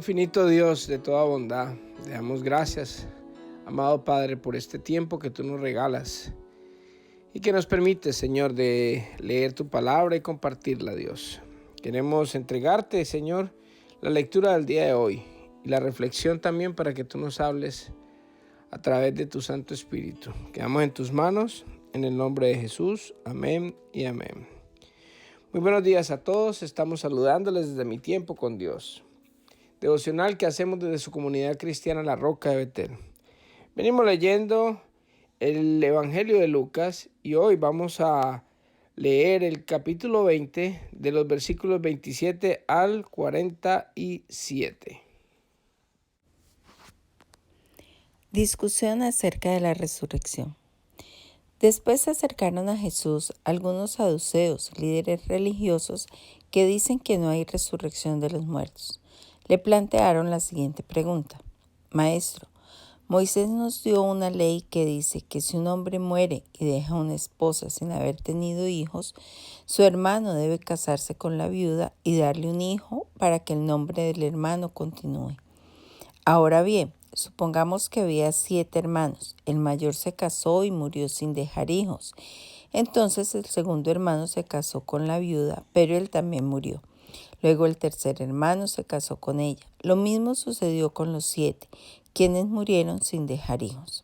Infinito Dios de toda bondad, te damos gracias, amado Padre, por este tiempo que tú nos regalas y que nos permite, Señor, de leer tu palabra y compartirla, Dios. Queremos entregarte, Señor, la lectura del día de hoy y la reflexión también para que tú nos hables a través de tu Santo Espíritu. Quedamos en tus manos, en el nombre de Jesús. Amén y amén. Muy buenos días a todos, estamos saludándoles desde Mi Tiempo con Dios, devocional que hacemos desde su comunidad cristiana La Roca de Betel. Venimos leyendo el Evangelio de Lucas y hoy vamos a leer el capítulo 20 de los versículos 27 al 47. Discusión acerca de la resurrección. Después se acercaron a Jesús algunos saduceos, líderes religiosos, que dicen que no hay resurrección de los muertos. Le plantearon la siguiente pregunta: Maestro, Moisés nos dio una ley que dice que si un hombre muere y deja una esposa sin haber tenido hijos, su hermano debe casarse con la viuda y darle un hijo para que el nombre del hermano continúe. Ahora bien, supongamos que había 7 hermanos. El mayor se casó y murió sin dejar hijos. Entonces el segundo hermano se casó con la viuda, pero él también murió. Luego el tercer hermano se casó con ella. Lo mismo sucedió con los 7, quienes murieron sin dejar hijos.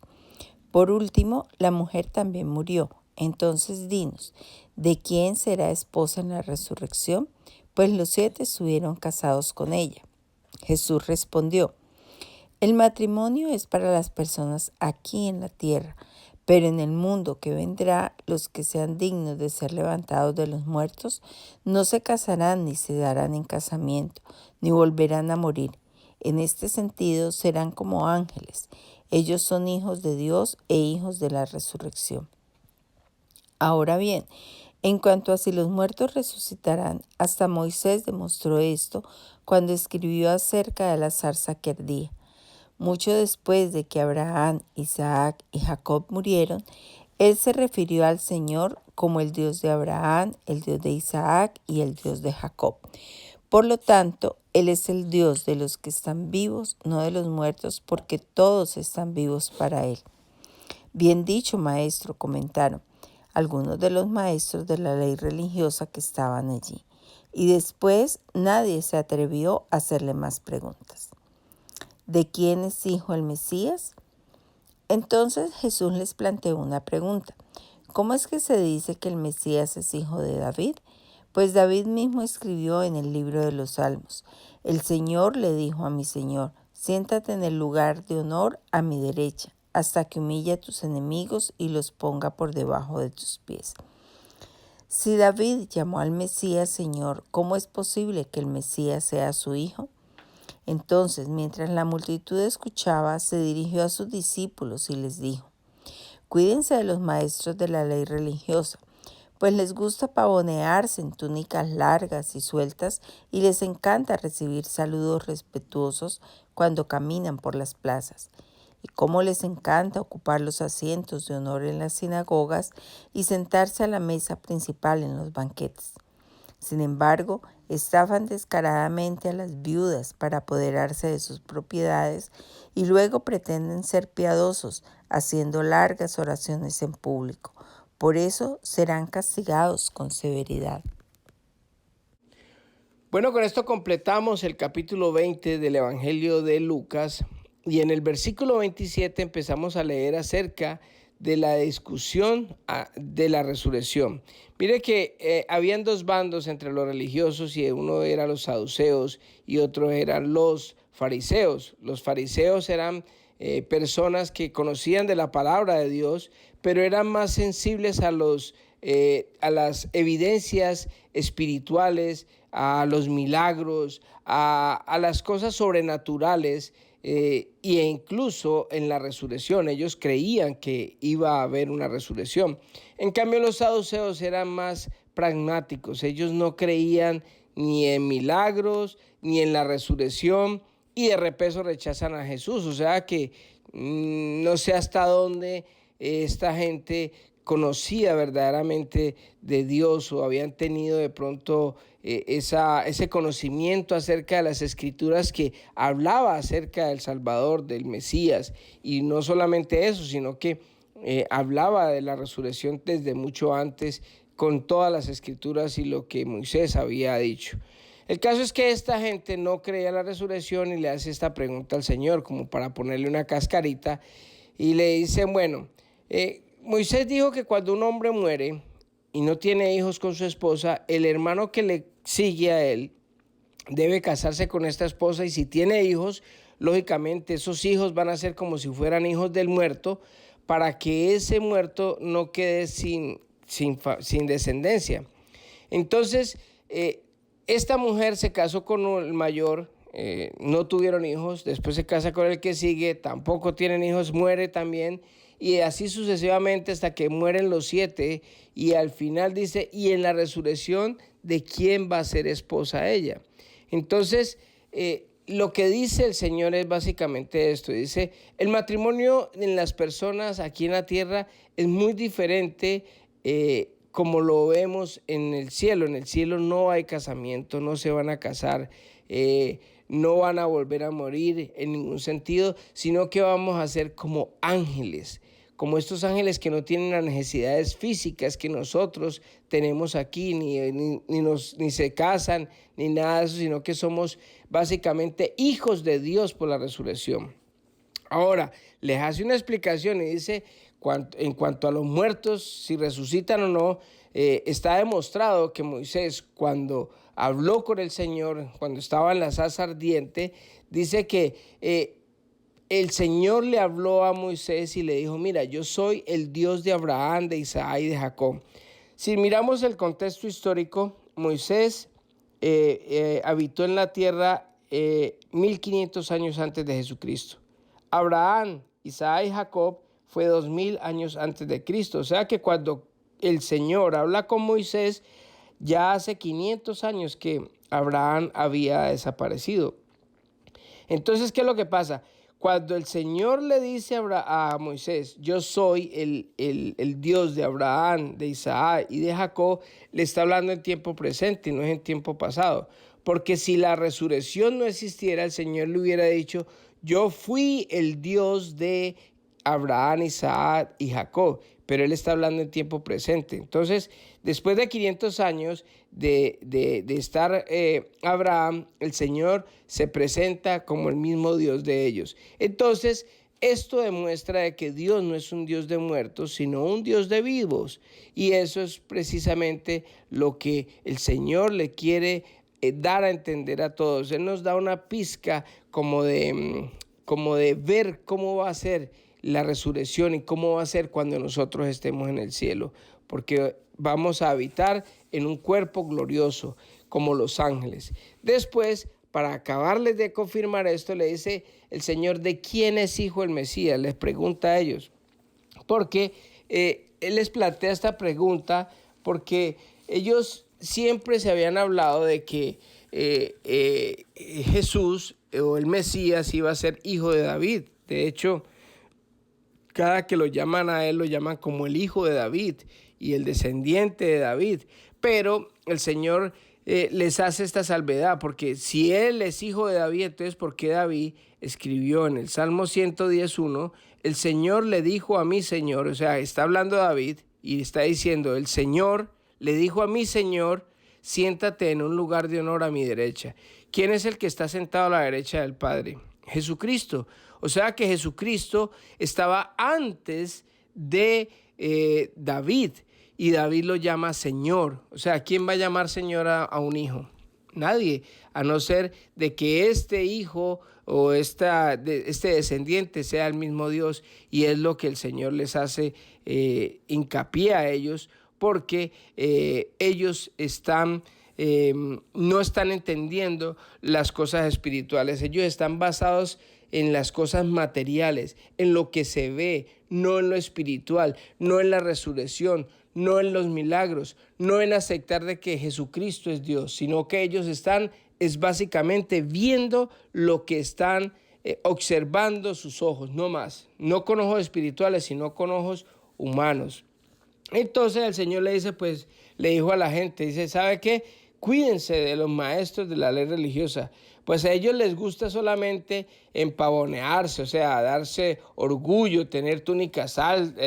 Por último, la mujer también murió. Entonces dinos, ¿de quién será esposa en la resurrección? Pues los 7 estuvieron casados con ella. Jesús respondió: el matrimonio es para las personas aquí en la tierra, pero en el mundo que vendrá, los que sean dignos de ser levantados de los muertos no se casarán ni se darán en casamiento, ni volverán a morir. En este sentido serán como ángeles. Ellos son hijos de Dios e hijos de la resurrección. Ahora bien, en cuanto a si los muertos resucitarán, hasta Moisés demostró esto cuando escribió acerca de la zarza que ardía. Mucho después de que Abraham, Isaac y Jacob murieron, él se refirió al Señor como el Dios de Abraham, el Dios de Isaac y el Dios de Jacob. Por lo tanto, Él es el Dios de los que están vivos, no de los muertos, porque todos están vivos para Él. Bien dicho, maestro, comentaron algunos de los maestros de la ley religiosa que estaban allí. Y después nadie se atrevió a hacerle más preguntas. ¿De quién es hijo el Mesías? Entonces Jesús les planteó una pregunta: ¿cómo es que se dice que el Mesías es hijo de David? Pues David mismo escribió en el libro de los Salmos: el Señor le dijo a mi Señor, siéntate en el lugar de honor a mi derecha, hasta que humille a tus enemigos y los ponga por debajo de tus pies. Si David llamó al Mesías Señor, ¿cómo es posible que el Mesías sea su hijo? Entonces, mientras la multitud escuchaba, se dirigió a sus discípulos y les dijo: cuídense de los maestros de la ley religiosa, pues les gusta pavonearse en túnicas largas y sueltas y les encanta recibir saludos respetuosos cuando caminan por las plazas. Y cómo les encanta ocupar los asientos de honor en las sinagogas y sentarse a la mesa principal en los banquetes. Sin embargo, estafan descaradamente a las viudas para apoderarse de sus propiedades y luego pretenden ser piadosos haciendo largas oraciones en público. Por eso serán castigados con severidad. Bueno, con esto completamos el capítulo 20 del Evangelio de Lucas y en el versículo 27 empezamos a leer acerca de la discusión de la resurrección. Mire que habían 2 bandos entre los religiosos y uno eran los saduceos y otro eran los fariseos. Los fariseos eran personas que conocían de la palabra de Dios, pero eran más sensibles a las evidencias espirituales, a los milagros, a las cosas sobrenaturales, e incluso en la resurrección. Ellos creían que iba a haber una resurrección. En cambio, los saduceos eran más pragmáticos. Ellos no creían ni en milagros ni en la resurrección y de repeso rechazan a Jesús. O sea que no sé hasta dónde esta gente conocía verdaderamente de Dios o habían tenido de pronto ese conocimiento acerca de las escrituras que hablaba acerca del Salvador, del Mesías, y no solamente eso, sino que hablaba de la resurrección desde mucho antes con todas las escrituras y lo que Moisés había dicho. El caso es que esta gente no creía en la resurrección y le hace esta pregunta al Señor como para ponerle una cascarita y le dicen, bueno, Moisés dijo que cuando un hombre muere y no tiene hijos con su esposa, el hermano que le sigue a él debe casarse con esta esposa y si tiene hijos, lógicamente esos hijos van a ser como si fueran hijos del muerto para que ese muerto no quede sin descendencia. Entonces, esta mujer se casó con el mayor, no tuvieron hijos, después se casa con el que sigue, tampoco tienen hijos, muere también, y así sucesivamente hasta que mueren los 7, y al final dice, y en la resurrección, ¿de quién va a ser esposa ella? Entonces, lo que dice el Señor es básicamente esto, dice, el matrimonio en las personas aquí en la tierra es muy diferente como lo vemos en el cielo. En el cielo no hay casamiento, no se van a casar, no van a volver a morir en ningún sentido, sino que vamos a ser como ángeles, como estos ángeles que no tienen las necesidades físicas que nosotros tenemos aquí, ni se casan, ni nada de eso, sino que somos básicamente hijos de Dios por la resurrección. Ahora, les hace una explicación y dice, en cuanto a los muertos, si resucitan o no, está demostrado que Moisés, cuando habló con el Señor, cuando estaba en la zarza ardiente, dice que el Señor le habló a Moisés y le dijo, mira, yo soy el Dios de Abraham, de Isaac y de Jacob. Si miramos el contexto histórico, Moisés habitó en la tierra 1500 años antes de Jesucristo. Abraham, Isaac y Jacob fue 2000 años antes de Cristo. O sea que cuando el Señor habla con Moisés, ya hace 500 años que Abraham había desaparecido. Entonces, ¿qué es lo que pasa? Cuando el Señor le dice a Moisés, yo soy el Dios de Abraham, de Isaac y de Jacob, le está hablando en tiempo presente y no es en tiempo pasado. Porque si la resurrección no existiera, el Señor le hubiera dicho, yo fui el Dios de Abraham, Isaac y Jacob, pero él está hablando en tiempo presente. Entonces, después de 500 años de estar Abraham, el Señor se presenta como el mismo Dios de ellos. Entonces, esto demuestra de que Dios no es un Dios de muertos, sino un Dios de vivos. Y eso es precisamente lo que el Señor le quiere dar a entender a todos. Él nos da una pizca como de ver cómo va a ser la resurrección y cómo va a ser cuando nosotros estemos en el cielo, porque vamos a habitar en un cuerpo glorioso como los ángeles. Después, para acabarles de confirmar esto, le dice el Señor, ¿de quién es hijo el Mesías? Les pregunta a ellos, porque Él les plantea esta pregunta porque ellos siempre se habían hablado de que Jesús o el Mesías iba a ser hijo de David. De hecho, cada que lo llaman a él, lo llaman como el hijo de David y el descendiente de David. Pero el Señor les hace esta salvedad, porque si él es hijo de David, entonces ¿por qué David escribió en el Salmo 110:1, el Señor le dijo a mi Señor? O sea, está hablando David y está diciendo, el Señor le dijo a mi Señor, siéntate en un lugar de honor a mi derecha. ¿Quién es el que está sentado a la derecha del Padre? Jesucristo. O sea que Jesucristo estaba antes de David y David lo llama Señor. O sea, ¿quién va a llamar Señor a un hijo? Nadie, a no ser de que este hijo o este descendiente sea el mismo Dios, y es lo que el Señor les hace hincapié a ellos, porque ellos no están entendiendo las cosas espirituales. Ellos están basados en las cosas materiales, en lo que se ve, no en lo espiritual, no en la resurrección, no en los milagros, no en aceptar de que Jesucristo es Dios, sino que ellos es básicamente viendo lo que están observando sus ojos, no más, no con ojos espirituales, sino con ojos humanos. Entonces el Señor le dice, pues, le dijo a la gente, dice, ¿sabe qué? Cuídense de los maestros de la ley religiosa, pues a ellos les gusta solamente empavonearse, o sea, darse orgullo, tener túnicas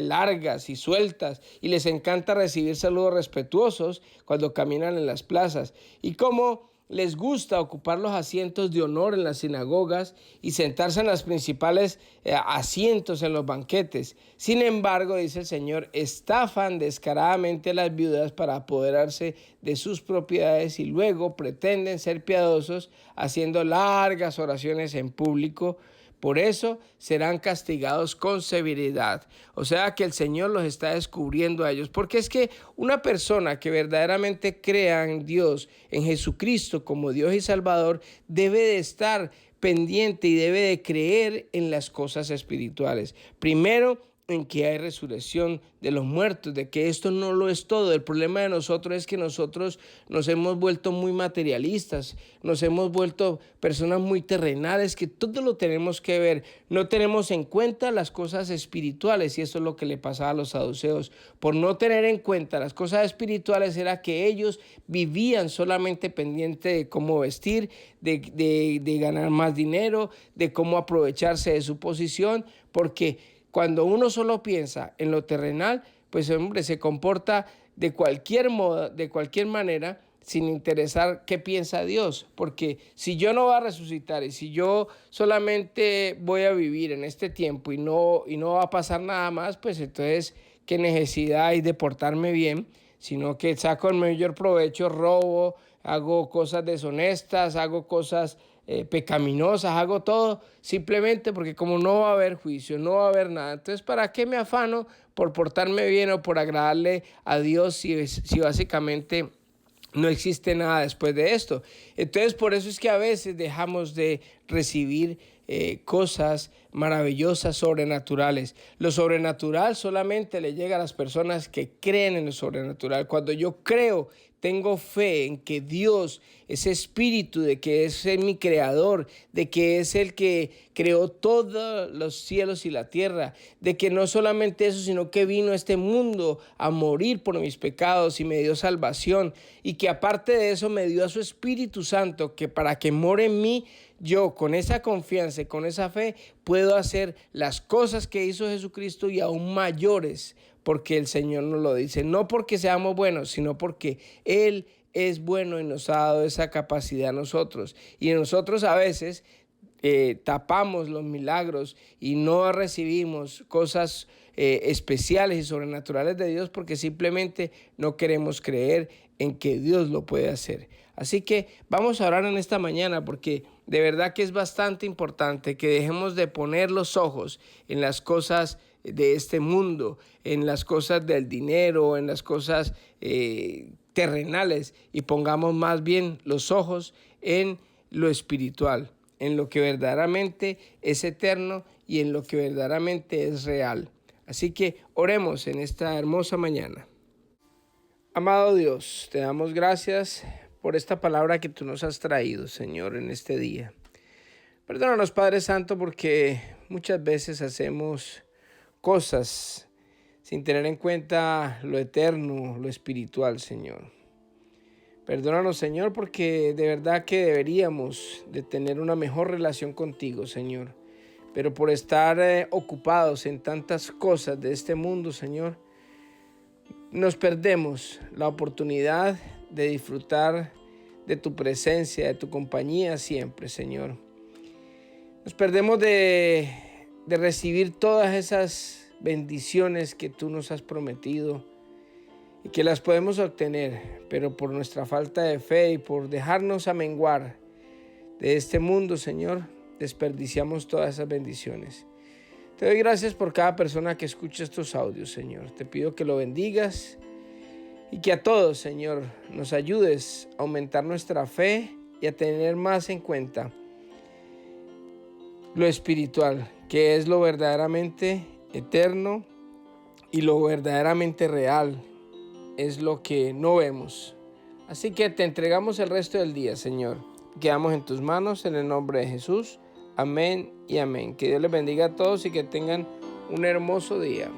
largas y sueltas, y les encanta recibir saludos respetuosos cuando caminan en las plazas. Y como les gusta ocupar los asientos de honor en las sinagogas y sentarse en los principales asientos en los banquetes. Sin embargo, dice el Señor, estafan descaradamente a las viudas para apoderarse de sus propiedades y luego pretenden ser piadosos haciendo largas oraciones en público. Por eso serán castigados con severidad. O sea que el Señor los está descubriendo a ellos. Porque es que una persona que verdaderamente crea en Dios, en Jesucristo como Dios y Salvador, debe de estar pendiente y debe de creer en las cosas espirituales. Primero, en que hay resurrección de los muertos, de que esto no lo es todo. El problema de nosotros es que nosotros nos hemos vuelto muy materialistas, nos hemos vuelto personas muy terrenales, que todo lo tenemos que ver. No tenemos en cuenta las cosas espirituales, y eso es lo que le pasaba a los saduceos. Por no tener en cuenta las cosas espirituales era que ellos vivían solamente pendiente de cómo vestir, de ganar más dinero, de cómo aprovecharse de su posición, porque cuando uno solo piensa en lo terrenal, pues hombre, se comporta de cualquier modo, de cualquier manera, sin interesar qué piensa Dios. Porque si yo no voy a resucitar y si yo solamente voy a vivir en este tiempo y no va a pasar nada más, pues entonces, ¿qué necesidad hay de portarme bien? Sino que saco el mayor provecho, robo, hago cosas deshonestas, hago cosas pecaminosas, hago todo simplemente porque como no va a haber juicio, no va a haber nada. Entonces, ¿para qué me afano por portarme bien o por agradarle a Dios si básicamente no existe nada después de esto? Entonces, por eso es que a veces dejamos de recibir cosas maravillosas, sobrenaturales. Lo sobrenatural solamente le llega a las personas que creen en lo sobrenatural. Cuando yo creo, tengo fe en que Dios, ese espíritu de que es mi creador, de que es el que creó todos los cielos y la tierra, de que no solamente eso, sino que vino a este mundo a morir por mis pecados y me dio salvación, y que aparte de eso me dio a su Espíritu Santo, que para que more en mí, yo con esa confianza y con esa fe puedo hacer las cosas que hizo Jesucristo y aún mayores, porque el Señor nos lo dice, no porque seamos buenos, sino porque Él es bueno y nos ha dado esa capacidad a nosotros. Y nosotros a veces tapamos los milagros y no recibimos cosas especiales y sobrenaturales de Dios porque simplemente no queremos creer en que Dios lo puede hacer. Así que vamos a orar en esta mañana porque de verdad que es bastante importante que dejemos de poner los ojos en las cosas de este mundo, en las cosas del dinero, en las cosas terrenales, y pongamos más bien los ojos en lo espiritual, en lo que verdaderamente es eterno y en lo que verdaderamente es real. Así que oremos en esta hermosa mañana. Amado Dios, te damos gracias por esta palabra que tú nos has traído, Señor, en este día. Perdónanos, Padre Santo, porque muchas veces hacemos cosas sin tener en cuenta lo eterno, lo espiritual, Señor. Perdónanos, Señor, porque de verdad que deberíamos de tener una mejor relación contigo, Señor. Pero por estar ocupados en tantas cosas de este mundo, Señor, nos perdemos la oportunidad de disfrutar de tu presencia, de tu compañía siempre, Señor. Nos perdemos de recibir todas esas bendiciones que tú nos has prometido y que las podemos obtener, pero por nuestra falta de fe y por dejarnos amenguar de este mundo, Señor, desperdiciamos todas esas bendiciones. Te doy gracias por cada persona que escucha estos audios, Señor. Te pido que lo bendigas y que a todos, Señor, nos ayudes a aumentar nuestra fe y a tener más en cuenta lo espiritual, que es lo verdaderamente eterno y lo verdaderamente real, es lo que no vemos. Así que te entregamos el resto del día, Señor. Quedamos en tus manos en el nombre de Jesús. Amén y amén. Que Dios les bendiga a todos y que tengan un hermoso día.